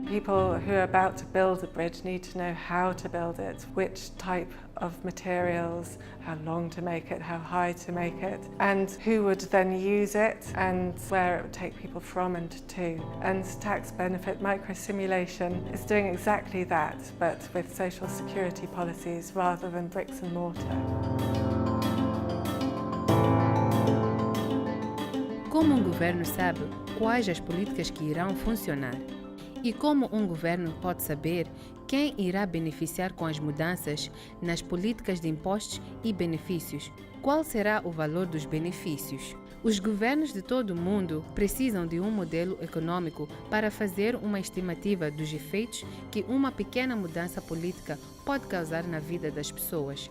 People who are about to build a bridge need to know how to build it, which type of materials, how long to make it, how high to make it, and who would then use it and where it would take people from and to. And tax benefit microsimulation is doing exactly that, but with social security policies rather than bricks and mortar. Como um governo sabe quais as políticas que irão funcionar? E como um governo pode saber quem irá beneficiar com as mudanças nas políticas de impostos e benefícios? Qual será o valor dos benefícios? Os governos de todo o mundo precisam de um modelo econômico para fazer uma estimativa dos efeitos que uma pequena mudança política pode causar na vida das pessoas.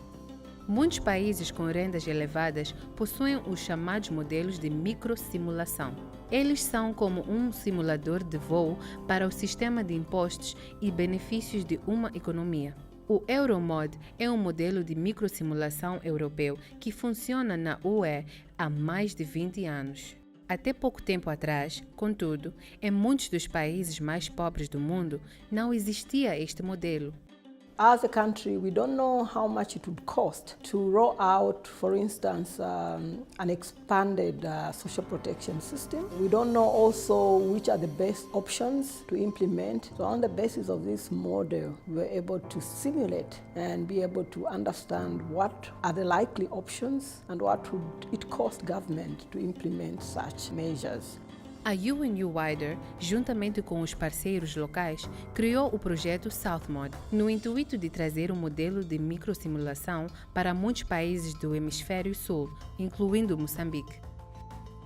Muitos países com rendas elevadas possuem os chamados modelos de microsimulação. Eles são como um simulador de voo para o sistema de impostos e benefícios de uma economia. O SOUTHMOD é um modelo de microsimulação europeu que funciona na UE há mais de 20 anos. Até pouco tempo atrás, contudo, em muitos dos países mais pobres do mundo, não existia este modelo. As a country, we don't know how much it would cost to roll out, for instance, an expanded social protection system. We don't know also which are the best options to implement. So on the basis of this model, we're able to simulate and be able to understand what are the likely options and what would it cost government to implement such measures. A UNU-WIDER, juntamente com os parceiros locais, criou o projeto SOUTHMOD, no intuito de trazer um modelo de microsimulação para muitos países do hemisfério sul, incluindo Moçambique.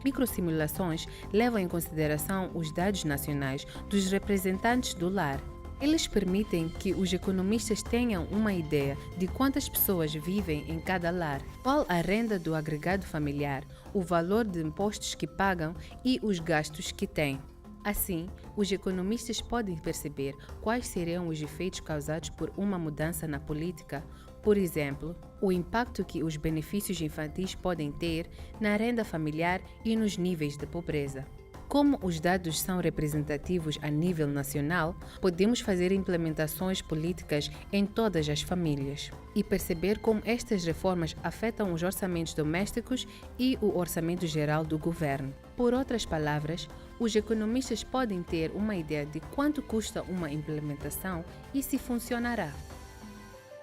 Microsimulações levam em consideração os dados nacionais dos representantes do lar. Eles permitem que os economistas tenham uma ideia de quantas pessoas vivem em cada lar, qual a renda do agregado familiar, o valor de impostos que pagam e os gastos que têm. Assim, os economistas podem perceber quais seriam os efeitos causados por uma mudança na política, por exemplo, o impacto que os benefícios infantis podem ter na renda familiar e nos níveis de pobreza. Como os dados são representativos a nível nacional, podemos fazer implementações políticas em todas as famílias e perceber como estas reformas afetam os orçamentos domésticos e o orçamento geral do governo. Por outras palavras, os economistas podem ter uma ideia de quanto custa uma implementação e se funcionará.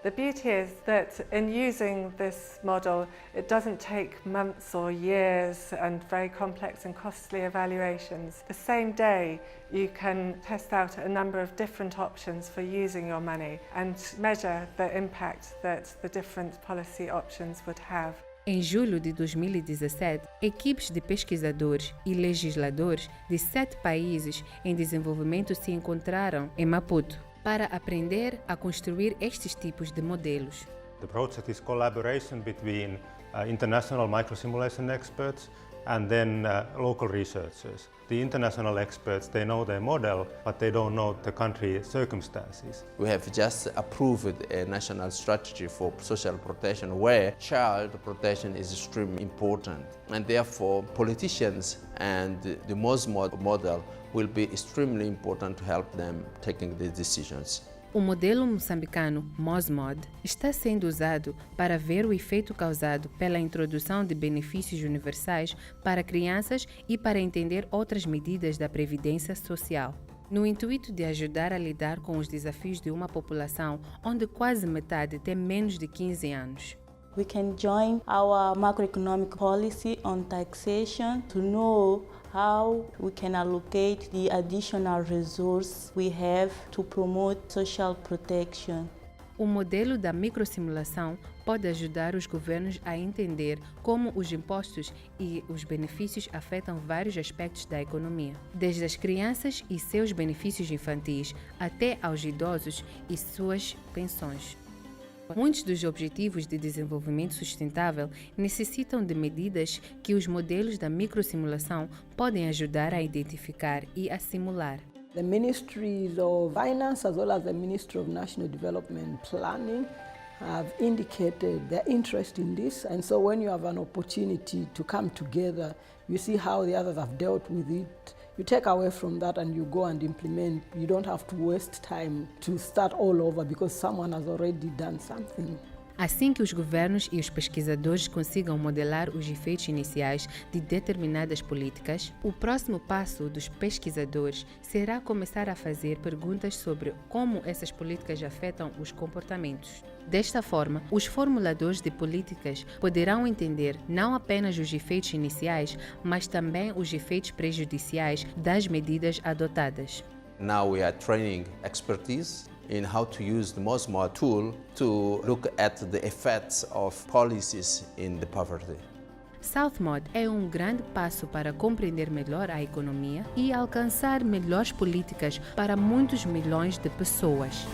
The beauty is that in using this model, it doesn't take months or years and very complex and costly evaluations. The same day, you can test out a number of different options for using your money and measure the impact that the different policy options would have. Em julho de 2017, equipes de pesquisadores e legisladores de 7 países em desenvolvimento se encontraram em Maputo para aprender a construir estes tipos de modelos. The project is collaboration between international microsimulation experts and then local researchers. The international experts, they know their model, but they don't know the country circumstances. We have just approved a national strategy for social protection where child protection is extremely important. And therefore, politicians and the SOUTHMOD model will be extremely important to help them taking the decisions. O modelo moçambicano SOUTHMOD está sendo usado para ver o efeito causado pela introdução de benefícios universais para crianças e para entender outras medidas da previdência social, no intuito de ajudar a lidar com os desafios de uma população onde quase metade tem menos de 15 anos. We can join our macroeconomic policy on taxation to know how we can allocate the additional resource we have to promote social protection. O modelo da microsimulação pode ajudar os governos a entender como os impostos e os benefícios afetam vários aspectos da economia, desde as crianças e seus benefícios infantis até aos idosos e suas pensões. Muitos dos objetivos de desenvolvimento sustentável necessitam de medidas que os modelos da microsimulação podem ajudar a identificar e a simular. The Ministries of Finance as well as the Ministry of National Development Planning have indicated their interest in this, and so when you have an opportunity to come together, you see how the others have dealt with it You take away from that and you go and implement. You don't have to waste time to start all over because someone has already done something. Assim que os governos e os pesquisadores consigam modelar os efeitos iniciais de determinadas políticas, o próximo passo dos pesquisadores será começar a fazer perguntas sobre como essas políticas afetam os comportamentos. Desta forma, os formuladores de políticas poderão entender não apenas os efeitos iniciais, mas também os efeitos prejudiciais das medidas adotadas. Now we are training expertise in how to use the SOUTHMOD tool to look at the effects of policies in the poverty. SOUTHMOD é um grande passo para compreender melhor a economia e alcançar melhores políticas para muitos milhões de pessoas.